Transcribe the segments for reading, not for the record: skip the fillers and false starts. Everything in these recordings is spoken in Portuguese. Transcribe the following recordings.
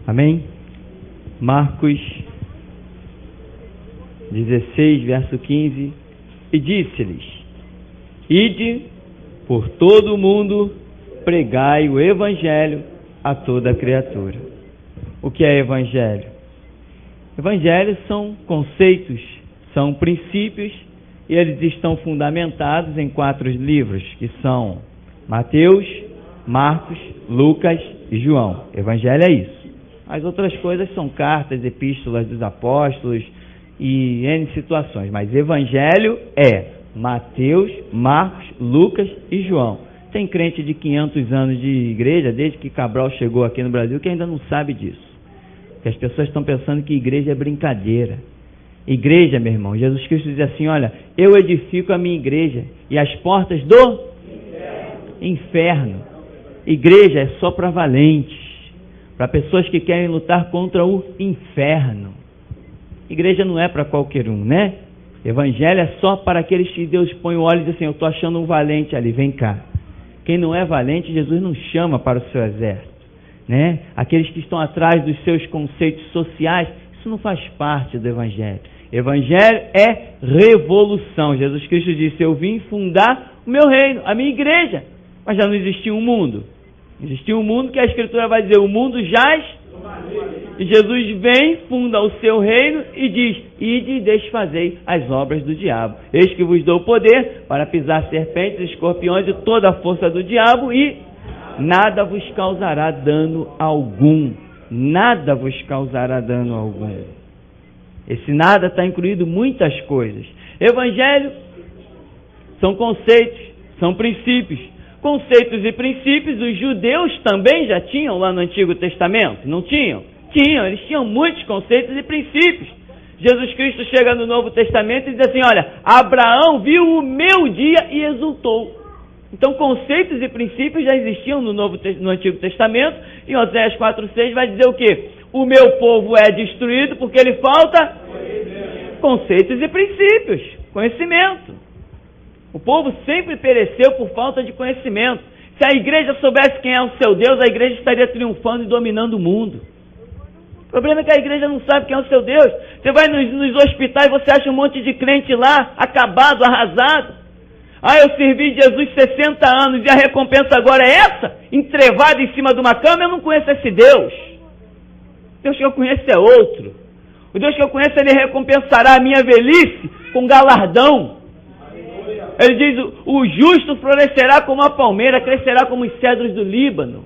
Amém? Marcos 16, verso 15. E disse-lhes: ide por todo o mundo, pregai o evangelho a toda criatura. O que é evangelho? Evangelhos são conceitos, são princípios, e eles estão fundamentados em 4 livros, que são Mateus, Marcos, Lucas e João. Evangelho é isso. As outras coisas são cartas, epístolas dos apóstolos e N situações, mas Evangelho é Mateus, Marcos, Lucas e João. Tem crente de 500 anos de igreja, desde que Cabral chegou aqui no Brasil, que ainda não sabe disso. Porque as pessoas estão pensando que igreja é brincadeira. Igreja, meu irmão, Jesus Cristo diz assim: olha, eu edifico a minha igreja e as portas do inferno. Igreja é só para valentes, para pessoas que querem lutar contra o inferno. Igreja não é para qualquer um, né? Evangelho é só para aqueles que Deus põe o olho e diz assim: eu estou achando um valente ali, vem cá. Quem não é valente, Jesus não chama para o seu exército, né? Aqueles que estão atrás dos seus conceitos sociais, isso não faz parte do Evangelho. Evangelho é revolução. Jesus Cristo disse: eu vim fundar o meu reino, a minha igreja. Mas já não existia um mundo. Existia um mundo que a Escritura vai dizer: o mundo jaz. E Jesus vem, funda o seu reino e diz: ide e desfazei as obras do diabo. Eis que vos dou poder para pisar serpentes, escorpiões e toda a força do diabo, e nada vos causará dano algum. Nada vos causará dano algum. Esse nada está incluído muitas coisas. Evangelho são conceitos, são princípios. Conceitos e princípios os judeus também já tinham lá no Antigo Testamento, não tinham? Tinham, eles tinham muitos conceitos e princípios. Jesus Cristo chega no Novo Testamento e diz assim: olha, Abraão viu o meu dia e exultou. Então conceitos e princípios já existiam no Antigo Testamento. E Oséias 4,6 vai dizer o quê? O meu povo é destruído porque lhe falta conceitos e princípios, conhecimento. O povo sempre pereceu por falta de conhecimento. Se a igreja soubesse quem é o seu Deus, a igreja estaria triunfando e dominando o mundo. O problema é que a igreja não sabe quem é o seu Deus. Você vai nos hospitais e você acha um monte de crente lá, acabado, arrasado. Ah, eu servi Jesus 60 anos e a recompensa agora é essa? Entrevado em cima de uma cama? Eu não conheço esse Deus. O Deus que eu conheço é outro. O Deus que eu conheço, Ele recompensará a minha velhice com galardão. Ele diz: o justo florescerá como a palmeira, crescerá como os cedros do Líbano.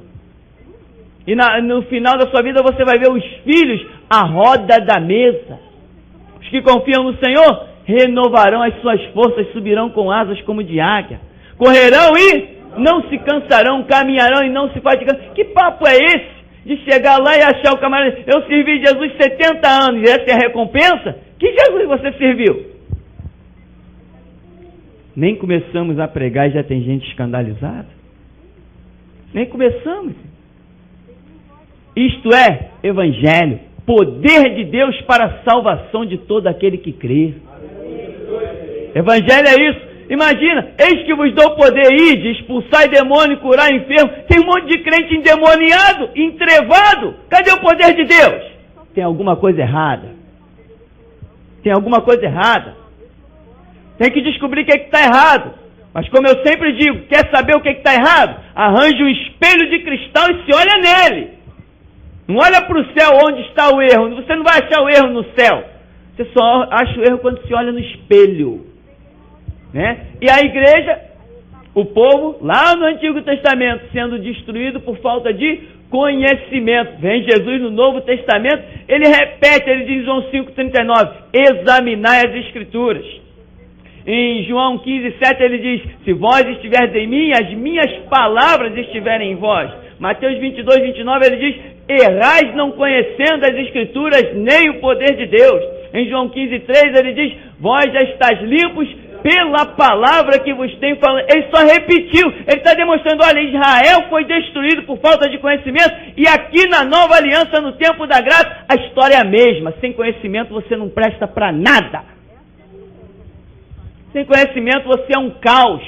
E no final da sua vida você vai ver os filhos à roda da mesa. Os que confiam no Senhor renovarão as suas forças, subirão com asas como de águia. Correrão e não se cansarão, caminharão e não se fatigarão. Que papo é esse? De chegar lá e achar o camarada: eu servi Jesus 70 anos e essa é a recompensa? Que Jesus você serviu? Nem começamos a pregar e já tem gente escandalizada. Nem começamos. Isto é Evangelho, poder de Deus para a salvação de todo aquele que crê. Evangelho é isso. Imagina: eis que vos dou poder, ide, expulsar demônio, curar enfermo. Tem um monte de crente endemoniado, entrevado. Cadê o poder de Deus? Tem alguma coisa errada. Tem alguma coisa errada. Tem que descobrir o que está errado. Mas como eu sempre digo, quer saber o que está errado? Arranje um espelho de cristal e se olha nele. Não olha para o céu onde está o erro. Você não vai achar o erro no céu. Você só acha o erro quando se olha no espelho, né? E a igreja, o povo, lá no Antigo Testamento, sendo destruído por falta de conhecimento. Vem Jesus no Novo Testamento, ele repete, ele diz em João 5,39, examinai as Escrituras. Em João 15,7 ele diz: se vós estiverdes em mim, as minhas palavras estiverem em vós. Mateus 22,29 ele diz: errais não conhecendo as Escrituras nem o poder de Deus. Em João 15,3 ele diz: vós já estáis limpos pela palavra que vos tenho falado. Ele só repetiu, ele está demonstrando: olha, Israel foi destruído por falta de conhecimento, e aqui na nova aliança, no tempo da graça, a história é a mesma. Sem conhecimento você não presta para nada. Sem conhecimento você é um caos.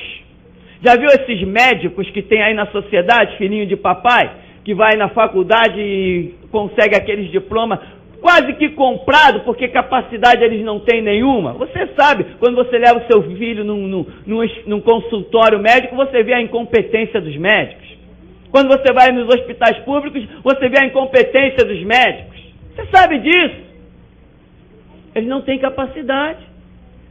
Já viu esses médicos que tem aí na sociedade, filhinho de papai? que vai na faculdade e consegue aqueles diplomas quase que comprado, porque capacidade eles não têm nenhuma. Você sabe, quando você leva o seu filho num consultório médico, você vê a incompetência dos médicos. Quando você vai nos hospitais públicos, você vê a incompetência dos médicos. Você sabe disso. Eles não têm capacidade.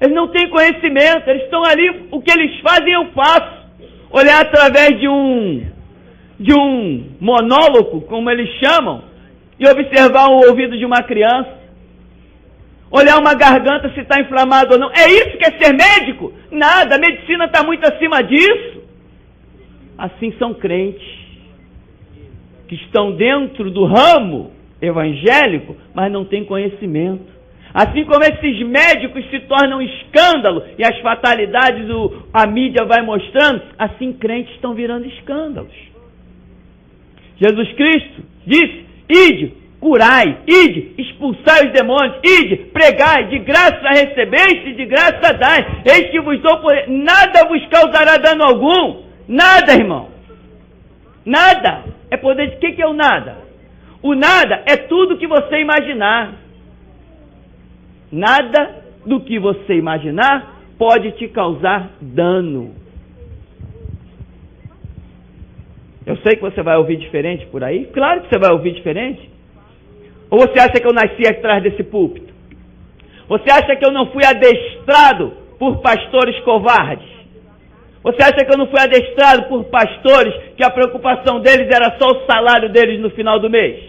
Eles não têm conhecimento. Eles estão ali, o que eles fazem eu faço. Olhar através de um monólogo, como eles chamam, e observar o ouvido de uma criança, olhar uma garganta se está inflamada ou não. É isso que é ser médico? Nada, a medicina está muito acima disso. Assim são crentes, que estão dentro do ramo evangélico, mas não têm conhecimento. Assim como esses médicos se tornam escândalo, e as fatalidades a mídia vai mostrando, assim crentes estão virando escândalos. Jesus Cristo disse: ide, curai, ide, expulsai os demônios, ide, pregai, de graça recebeste, de graça dai, eis que vos dou poder, nada vos causará dano algum, nada, irmão, nada, é poder de que é o nada? O nada é tudo que você imaginar, nada do que você imaginar pode te causar dano. Eu sei que você vai ouvir diferente por aí. Claro que você vai ouvir diferente. Ou você acha que eu nasci atrás desse púlpito? Você acha que eu não fui adestrado por pastores covardes? Você acha que eu não fui adestrado por pastores que a preocupação deles era só o salário deles no final do mês?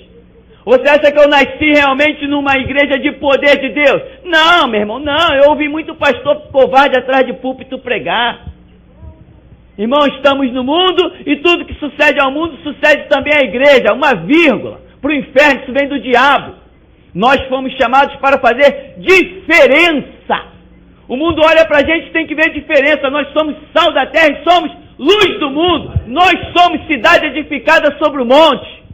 Você acha que eu nasci realmente numa igreja de poder de Deus? Não, meu irmão, não. Eu ouvi muito pastor covarde atrás de púlpito pregar. Irmão, estamos no mundo e tudo que sucede ao mundo sucede também à igreja, uma vírgula, para o inferno, isso vem do diabo. Nós fomos chamados para fazer diferença. O mundo olha para a gente e tem que ver diferença. Nós somos sal da terra e somos luz do mundo. Nós somos cidade edificada sobre o monte.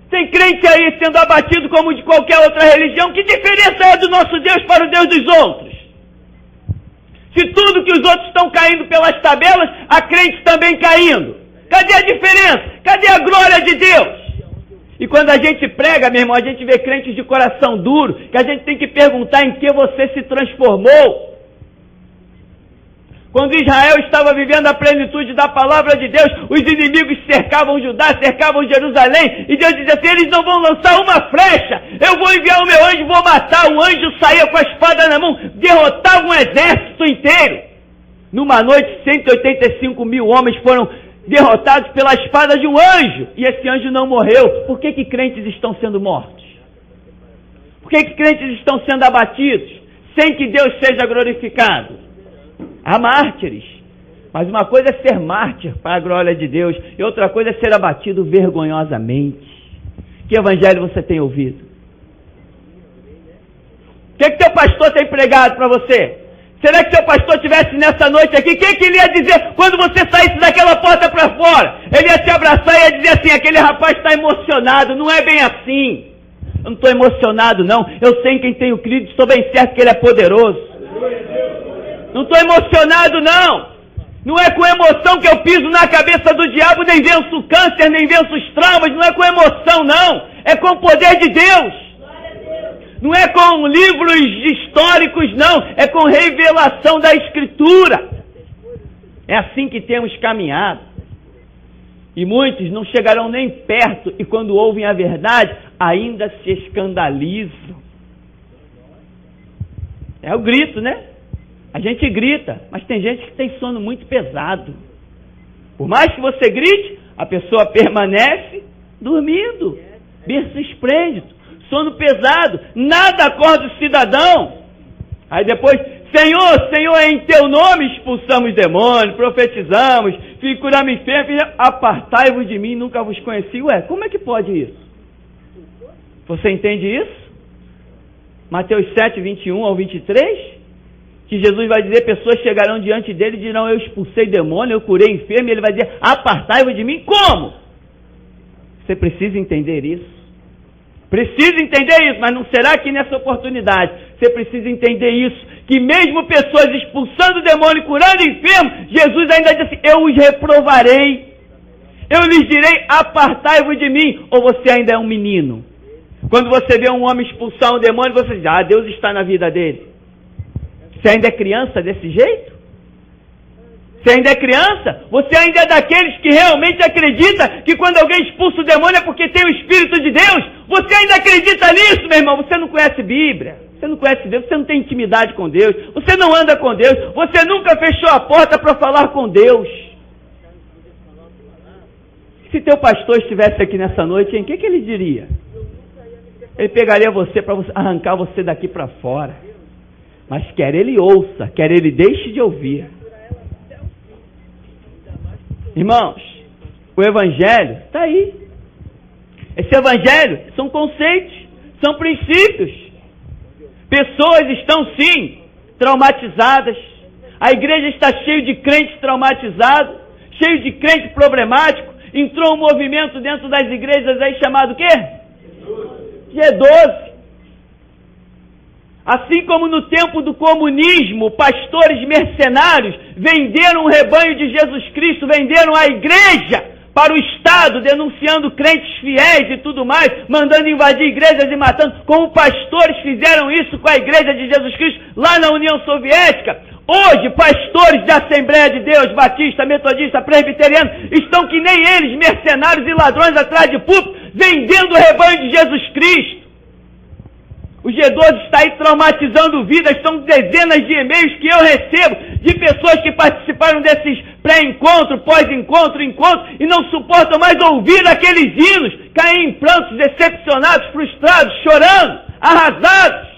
Tem crente aí sendo abatido como de qualquer outra religião. Que diferença é do nosso Deus para o Deus dos outros? Se tudo que os outros estão caindo pelas tabelas, a crente também caindo. Cadê a diferença? Cadê a glória de Deus? E quando a gente prega, meu irmão, a gente vê crentes de coração duro, que a gente tem que perguntar em que você se transformou. Quando Israel estava vivendo a plenitude da palavra de Deus, os inimigos cercavam Judá, cercavam Jerusalém, e Deus dizia assim: eles não vão lançar uma flecha, eu vou enviar o meu anjo, vou matar. O anjo saía com a espada na mão, derrotava um exército inteiro. Numa noite, 185 mil homens foram derrotados pela espada de um anjo, e esse anjo não morreu. Por que crentes estão sendo mortos? Por que crentes estão sendo abatidos, sem que Deus seja glorificado? Há mártires, mas uma coisa é ser mártir para a glória de Deus, e outra coisa é ser abatido vergonhosamente. Que evangelho você tem ouvido? O que teu pastor tem pregado para você? Será que seu pastor estivesse nessa noite aqui, o que ele ia dizer quando você saísse daquela porta para fora? Ele ia te abraçar e ia dizer assim: aquele rapaz está emocionado. Não é bem assim. Eu não estou emocionado não, eu sei em quem tenho crido, estou bem certo que ele é poderoso. Não estou emocionado não. Não é com emoção que eu piso na cabeça do diabo, nem venço o câncer, nem venço os traumas. Não é com emoção não, é com o poder de Deus. Não é com livros históricos não, é com revelação da Escritura. É assim que temos caminhado. E muitos não chegarão nem perto, e quando ouvem a verdade, ainda se escandalizam. É o grito, né? A gente grita, mas tem gente que tem sono muito pesado. Por mais que você grite, a pessoa permanece dormindo. Berço esplêndido, sono pesado, nada acorda o cidadão. Aí depois: Senhor, Senhor, em teu nome expulsamos demônios, profetizamos, curamos enfermos, apartai-vos de mim, nunca vos conheci. Ué, como é que pode isso? Você entende isso? Mateus 7, 21 ao 23, que Jesus vai dizer: pessoas chegarão diante dele e dirão: eu expulsei demônio, eu curei enfermo, e ele vai dizer: apartai-vos de mim. Como? Você precisa entender isso. Precisa entender isso, mas não será aqui nessa oportunidade. Você precisa entender isso, que mesmo pessoas expulsando demônio e curando enfermo, Jesus ainda diz assim: eu os reprovarei. Eu lhes direi, apartai-vos de mim, ou você ainda é um menino? Quando você vê um homem expulsar um demônio, você diz, Deus está na vida dele. Você ainda é criança desse jeito? Você ainda é criança? Você ainda é daqueles que realmente acredita que quando alguém expulsa o demônio é porque tem o Espírito de Deus? Você ainda acredita nisso, meu irmão? Você não conhece Bíblia, você não conhece Deus, você não tem intimidade com Deus, você não anda com Deus, você nunca fechou a porta para falar com Deus. Se teu pastor estivesse aqui nessa noite, o que ele diria? Ele pegaria você para arrancar você daqui para fora. Mas quer ele ouça, quer ele deixe de ouvir. Irmãos, o Evangelho está aí. Esse Evangelho são conceitos, são princípios. Pessoas estão sim traumatizadas. A igreja está cheia de crentes traumatizados, cheio de crente problemático. Entrou um movimento dentro das igrejas aí chamado o quê? G12. Assim como no tempo do comunismo, pastores mercenários venderam o rebanho de Jesus Cristo, venderam a igreja para o Estado, denunciando crentes fiéis e tudo mais, mandando invadir igrejas e matando, como pastores fizeram isso com a igreja de Jesus Cristo lá na União Soviética. Hoje, pastores da Assembleia de Deus, Batista, Metodista, Presbiteriano, estão que nem eles, mercenários e ladrões atrás de púlpito, vendendo o rebanho de Jesus Cristo. O G12 está aí traumatizando vidas, são dezenas de e-mails que eu recebo de pessoas que participaram desses pré-encontro, pós-encontro, encontro, e não suportam mais ouvir aqueles hinos, caem em prantos, decepcionados, frustrados, chorando, arrasados.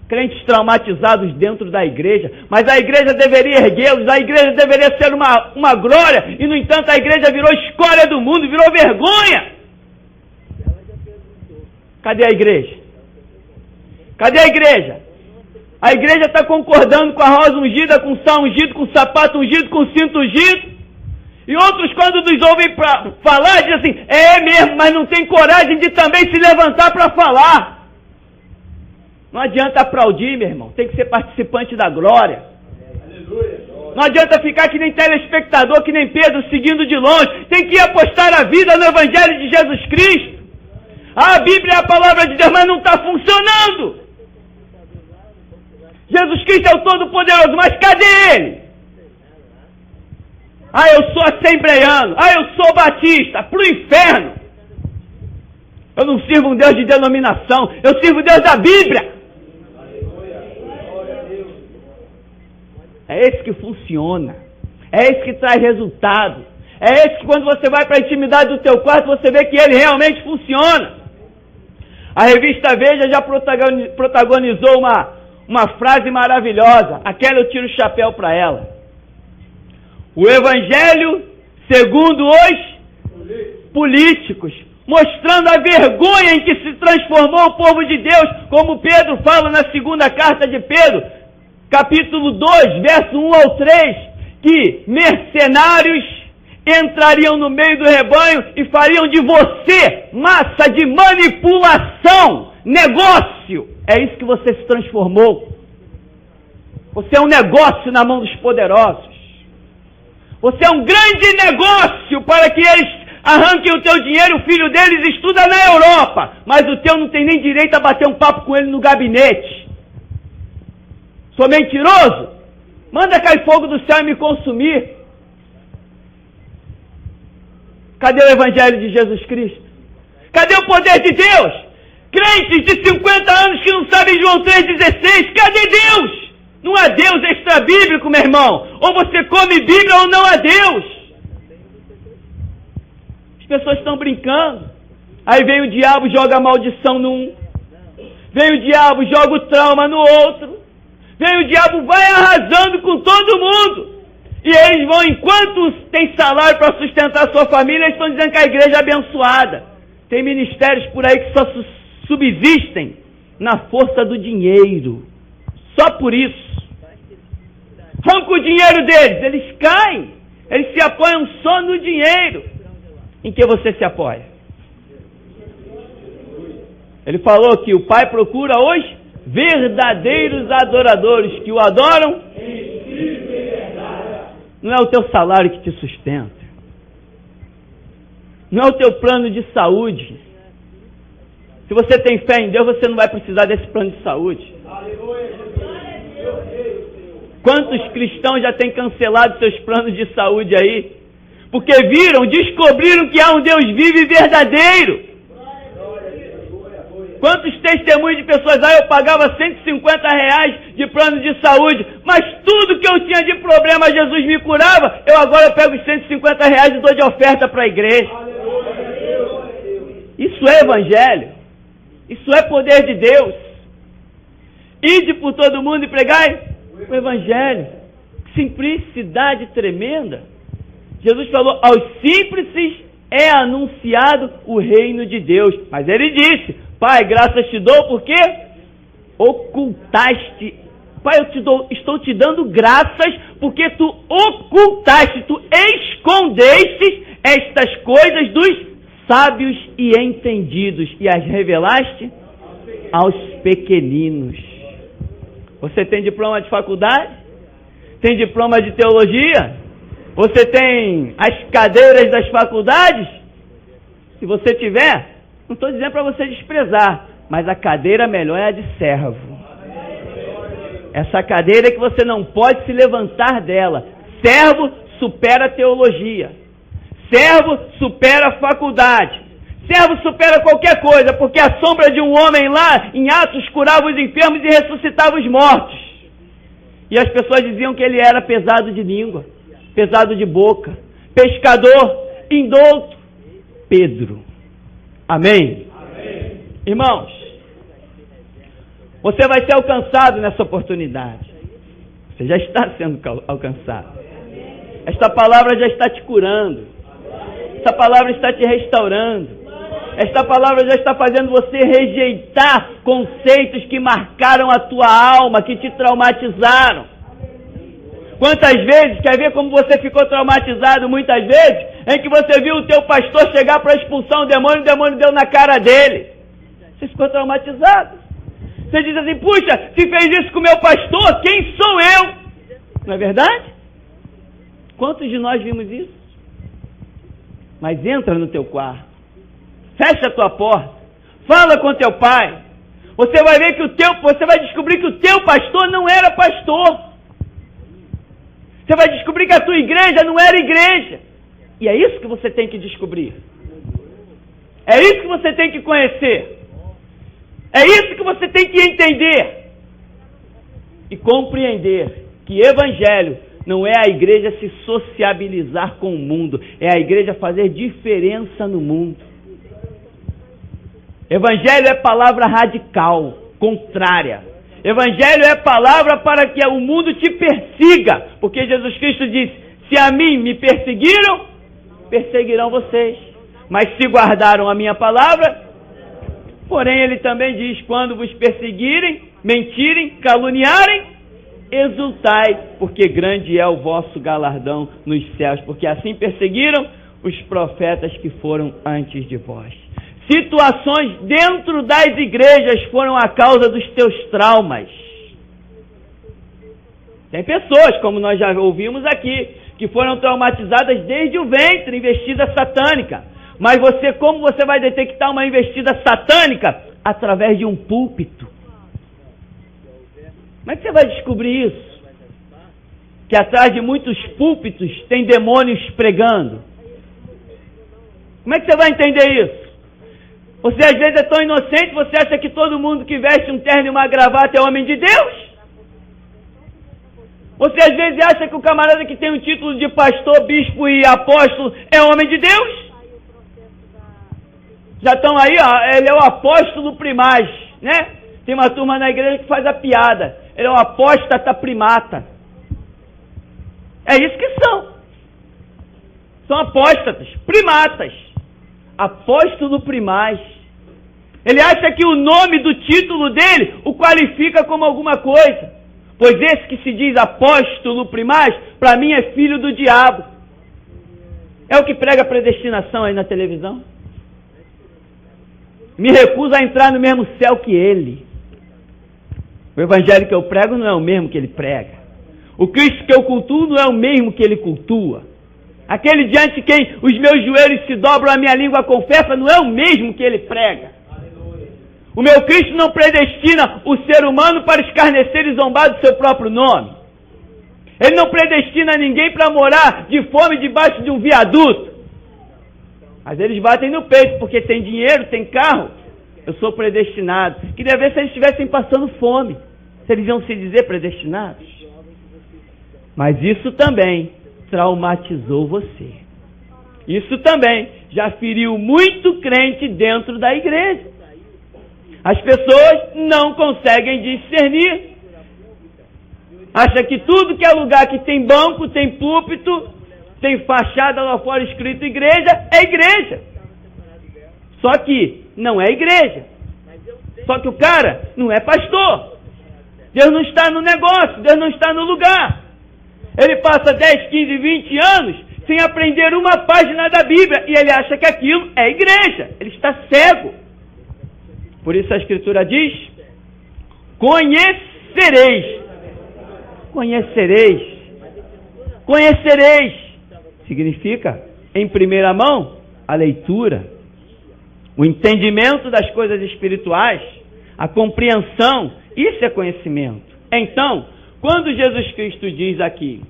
Crentes traumatizados dentro da igreja, mas a igreja deveria erguê-los, a igreja deveria ser uma glória, e no entanto a igreja virou escória do mundo, virou vergonha. Cadê a igreja? Cadê a igreja? A igreja está concordando com a rosa ungida, com o sal ungido, com o sapato ungido, com o cinto ungido. E outros, quando nos ouvem falar, dizem assim, é mesmo, mas não tem coragem de também se levantar para falar. Não adianta aplaudir, meu irmão, tem que ser participante da glória. Não adianta ficar que nem telespectador, que nem Pedro, seguindo de longe. Tem que apostar a vida no Evangelho de Jesus Cristo. A Bíblia é a palavra de Deus, mas não está funcionando. Jesus Cristo é o Todo-Poderoso, mas cadê Ele? Eu sou assembleiano, eu sou batista, pro inferno. Eu não sirvo um Deus de denominação, eu sirvo o Deus da Bíblia. É esse que funciona, é esse que traz resultado, é esse que quando você vai para a intimidade do teu quarto, você vê que ele realmente funciona. A revista Veja já protagonizou uma frase maravilhosa, aquela eu tiro o chapéu para ela. O Evangelho segundo os políticos, mostrando a vergonha em que se transformou o povo de Deus, como Pedro fala na segunda carta de Pedro, capítulo 2, verso 1 ao 3, que mercenários entrariam no meio do rebanho e fariam de você massa de manipulação, negócio. É isso que você se transformou. Você é um negócio na mão dos poderosos. Você é um grande negócio para que eles arranquem o teu dinheiro. O filho deles estuda na Europa, mas o teu não tem nem direito a bater um papo com ele no gabinete. Sou mentiroso? Manda cair fogo do céu e me consumir. Cadê o Evangelho de Jesus Cristo? Cadê o poder de Deus? Crentes de 50 anos que não sabem João 3,16. Cadê Deus? Não há Deus extra-bíblico, meu irmão. Ou você come Bíblia ou não há Deus. As pessoas estão brincando. Aí vem o diabo, joga a maldição num. Vem o diabo, joga o trauma no outro. Vem o diabo, vai arrasando com todo mundo. E eles vão, enquanto tem salário para sustentar a sua família, eles estão dizendo que a igreja é abençoada. Tem ministérios por aí que só subsistem na força do dinheiro. Só por isso. Arranca o dinheiro deles, eles caem. Eles se apoiam só no dinheiro. Em que você se apoia? Ele falou que o Pai procura os verdadeiros adoradores que o adoram. Não é o teu salário que te sustenta. não é o teu plano de saúde. Se você tem fé em Deus, você não vai precisar desse plano de saúde. Quantos cristãos já têm cancelado seus planos de saúde aí? Porque descobriram que há um Deus vivo e verdadeiro. Quantos testemunhos de pessoas, eu pagava R$150 de plano de saúde, mas tudo que eu tinha de problema, Jesus me curava, agora pego os R$150 e dou de oferta para a igreja. Isso é evangelho. Isso é poder de Deus. Ide por todo mundo e pregai o evangelho. Simplicidade tremenda. Jesus falou, aos simples é anunciado o reino de Deus. Mas ele disse, Pai, graças te dou porque ocultaste. Pai, estou te dando graças porque tu ocultaste, tu escondeste estas coisas dos sábios e entendidos e as revelaste aos pequeninos. Você tem diploma de faculdade? Tem diploma de teologia? Você tem as cadeiras das faculdades? Se você tiver, não estou dizendo para você desprezar, mas a cadeira melhor é a de servo. Essa cadeira é que você não pode se levantar dela. Servo supera a teologia. Servo supera a faculdade. Servo supera qualquer coisa, porque a sombra de um homem lá, em Atos, curava os enfermos e ressuscitava os mortos. E as pessoas diziam que ele era pesado de língua, pesado de boca, pescador, indouto. Pedro. Amém? Amém. Irmãos, você vai ser alcançado nessa oportunidade. Você já está sendo alcançado. Esta palavra já está te curando. Esta palavra está te restaurando. Esta palavra já está fazendo você rejeitar conceitos que marcaram a tua alma, que te traumatizaram. Quantas vezes, quer ver como você ficou traumatizado muitas vezes, em que você viu o teu pastor chegar para expulsar um demônio, o demônio deu na cara dele. Você ficou traumatizado. Você diz assim, puxa, se fez isso com o meu pastor, quem sou eu? Não é verdade? Quantos de nós vimos isso? Mas entra no teu quarto, fecha a tua porta, fala com teu pai. Você vai ver que você vai descobrir que o teu pastor não era pastor. Você vai descobrir que a tua igreja não era igreja. E é isso que você tem que descobrir. É isso que você tem que conhecer. É isso que você tem que entender e compreender que evangelho não é a igreja se sociabilizar com o mundo, é a igreja fazer diferença no mundo. Evangelho é palavra radical, contrária. Evangelho é palavra para que o mundo te persiga, porque Jesus Cristo disse, se a mim me perseguiram, perseguirão vocês. Mas se guardaram a minha palavra, porém ele também diz, quando vos perseguirem, mentirem, caluniarem, exultai, porque grande é o vosso galardão nos céus, porque assim perseguiram os profetas que foram antes de vós. Situações dentro das igrejas foram a causa dos teus traumas. Tem pessoas, como nós já ouvimos aqui, que foram traumatizadas desde o ventre, investida satânica. Mas como você vai detectar uma investida satânica? Através de um púlpito. Como é que você vai descobrir isso? Que atrás de muitos púlpitos tem demônios pregando. Como é que você vai entender isso? Você às vezes é tão inocente, você acha que todo mundo que veste um terno e uma gravata é homem de Deus? Você às vezes acha que o camarada que tem o título de pastor, bispo e apóstolo é homem de Deus? Já estão aí, ele é o apóstolo primaz, né? Tem uma turma na igreja que faz a piada. Ele é o apóstata primata. É isso que são. São apóstatas, primatas. Apóstolo primaz. Ele acha que o nome do título dele o qualifica como alguma coisa. Pois esse que se diz apóstolo primaz, para mim é filho do diabo. É o que prega a predestinação aí na televisão. Me recuso a entrar no mesmo céu que ele. O evangelho que eu prego não é o mesmo que ele prega. O Cristo que eu cultuo não é o mesmo que ele cultua. Aquele diante de quem os meus joelhos se dobram, a minha língua confessa, não é o mesmo que ele prega. O meu Cristo não predestina o ser humano para escarnecer e zombar do seu próprio nome. Ele não predestina ninguém para morar de fome debaixo de um viaduto. Mas eles batem no peito porque tem dinheiro, tem carro. Eu sou predestinado. Queria ver se eles estivessem passando fome. Se eles iam se dizer predestinados. Mas isso também traumatizou você. Isso também já feriu muito crente dentro da igreja. As pessoas não conseguem discernir. Acha que tudo que é lugar que tem banco, tem púlpito, tem fachada lá fora escrito igreja, é igreja. Só que não é igreja. Só que o cara não é pastor. Deus não está no negócio, Deus não está no lugar. Ele passa 10, 15, 20 anos sem aprender uma página da Bíblia e ele acha que aquilo é igreja. Ele está cego. Por isso a Escritura diz: conhecereis. Conhecereis. Conhecereis. Significa, em primeira mão, a leitura, o entendimento das coisas espirituais, a compreensão. Isso é conhecimento. Então, quando Jesus Cristo diz aqui: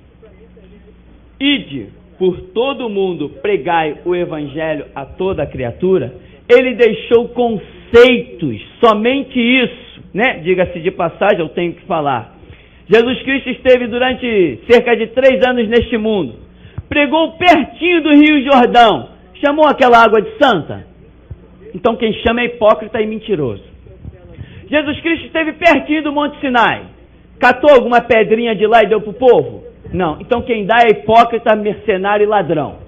ide por todo mundo, pregai o evangelho a toda criatura, ele deixou conceitos, somente isso, né? Diga-se de passagem, eu tenho que falar. Jesus Cristo esteve durante cerca de 3 anos neste mundo, pregou pertinho do Rio Jordão, chamou aquela água de santa? Então quem chama é hipócrita e mentiroso. Jesus Cristo esteve pertinho do Monte Sinai, catou alguma pedrinha de lá e deu para o povo? Não. Então quem dá é hipócrita, mercenário e ladrão.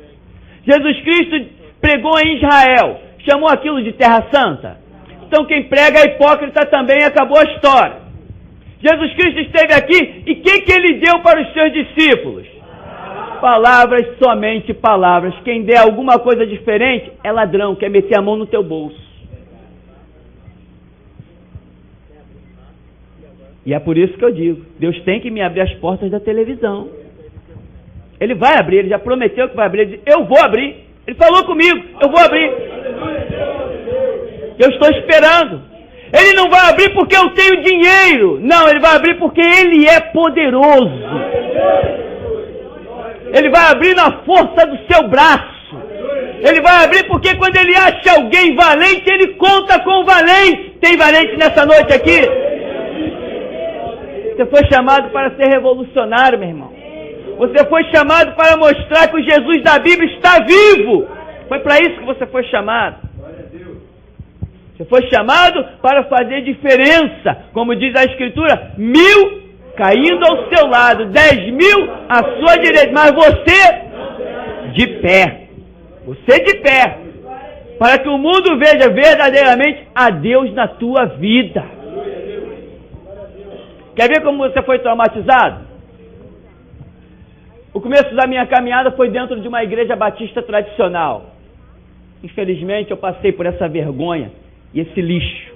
Jesus Cristo pregou em Israel, chamou aquilo de terra santa? Então quem prega é hipócrita também, acabou a história. Jesus Cristo esteve aqui e o que ele deu para os seus discípulos? Palavras, somente palavras. Quem der alguma coisa diferente é ladrão, quer meter a mão no teu bolso. E é por isso que eu digo, Deus tem que me abrir as portas da televisão. Ele vai abrir, ele já prometeu que vai abrir. Ele disse, eu vou abrir. Ele falou comigo, eu vou abrir. Eu estou esperando. Ele não vai abrir porque eu tenho dinheiro. Não, ele vai abrir porque ele é poderoso. Ele vai abrir na força do seu braço. Ele vai abrir porque quando ele acha alguém valente, ele conta com o valente. Tem valente nessa noite aqui? Você foi chamado para ser revolucionário, meu irmão. Você foi chamado para mostrar que o Jesus da Bíblia está vivo. Foi para isso que você foi chamado. Você foi chamado para fazer diferença. Como diz a Escritura, 1000 caindo ao seu lado, 10.000 à sua direita. Mas você de pé. Você de pé. Para que o mundo veja verdadeiramente a Deus na tua vida. Quer ver como você foi traumatizado? O começo da minha caminhada foi dentro de uma igreja batista tradicional. Infelizmente eu passei por essa vergonha e esse lixo.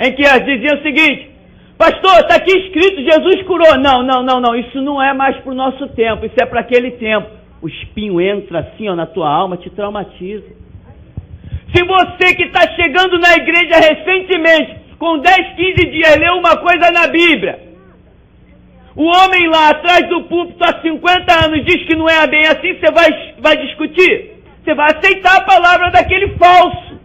Em que elas diziam o seguinte: pastor, está aqui escrito, Jesus curou. Não, isso não é mais para o nosso tempo, isso é para aquele tempo. O espinho entra assim, ó, na tua alma, te traumatiza. Se você que está chegando na igreja recentemente, com 10, 15 dias, leu uma coisa na Bíblia, o homem lá atrás do púlpito há 50 anos diz que não é bem assim, você vai discutir? Você vai aceitar a palavra daquele falso.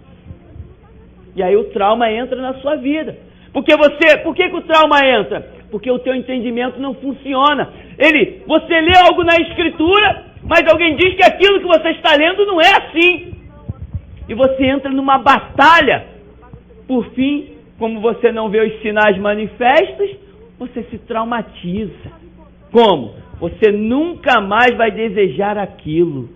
E aí o trauma entra na sua vida. Por que o trauma entra? Porque o teu entendimento não funciona. Você lê algo na Escritura, mas alguém diz que aquilo que você está lendo não é assim. E você entra numa batalha. Por fim, como você não vê os sinais manifestos, você se traumatiza. Como? Você nunca mais vai desejar aquilo.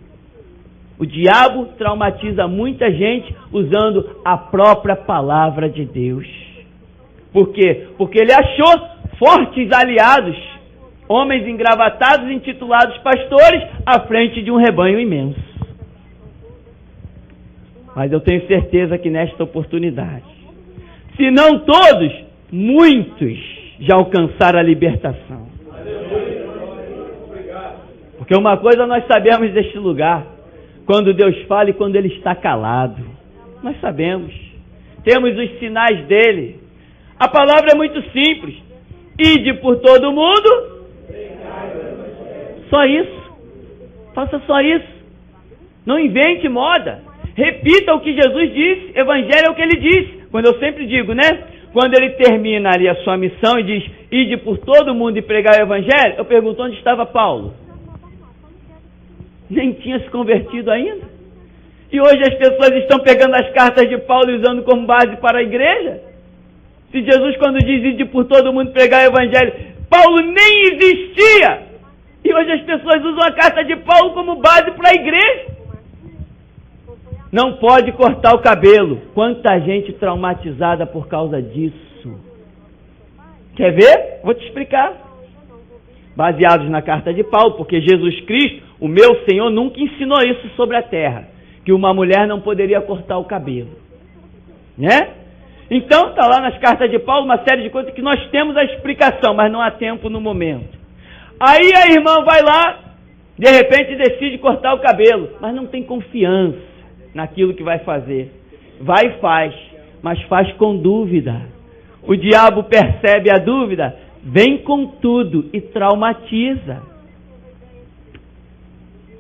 O diabo traumatiza muita gente usando a própria palavra de Deus. Por quê? Porque ele achou fortes aliados, homens engravatados, intitulados pastores, à frente de um rebanho imenso. Mas eu tenho certeza que nesta oportunidade, se não todos, muitos já alcançaram a libertação. Porque uma coisa nós sabemos deste lugar, quando Deus fala e quando Ele está calado. Nós sabemos. Temos os sinais dEle. A palavra é muito simples. Ide por todo mundo. Só isso. Faça só isso. Não invente moda. Repita o que Jesus disse. Evangelho é o que Ele disse. Quando eu sempre digo, né? Quando Ele termina ali a sua missão e diz, ide por todo mundo e pregar o Evangelho, eu pergunto, onde estava Paulo? Nem tinha se convertido ainda. E hoje as pessoas estão pegando as cartas de Paulo e usando como base para a igreja. Se Jesus, quando diz ide por todo mundo pregar o Evangelho, Paulo nem existia. E hoje as pessoas usam a carta de Paulo como base para a igreja. Não pode cortar o cabelo. Quanta gente traumatizada por causa disso. Quer ver? Vou te explicar. Baseados na carta de Paulo, porque Jesus Cristo, o meu Senhor, nunca ensinou isso sobre a terra, que uma mulher não poderia cortar o cabelo, né? Então está lá nas cartas de Paulo uma série de coisas que nós temos a explicação, mas não há tempo no momento. Aí a irmã vai lá, de repente decide cortar o cabelo, mas não tem confiança naquilo que vai fazer. Vai e faz, mas faz com dúvida. O diabo percebe a dúvida, vem com tudo e traumatiza.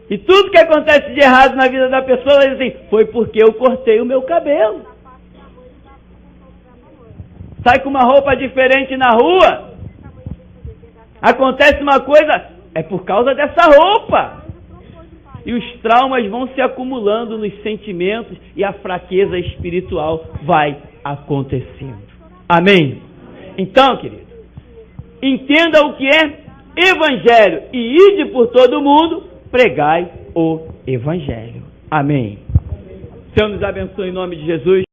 E tudo que acontece de errado na vida da pessoa, ela diz assim, foi porque eu cortei o meu cabelo. Sai com uma roupa diferente na rua, acontece uma coisa, é por causa dessa roupa. E os traumas vão se acumulando nos sentimentos e a fraqueza espiritual vai acontecendo. Amém? Então, querido, entenda o que é Evangelho e ide por todo mundo, pregai o Evangelho. Amém. Senhor nos abençoe em nome de Jesus.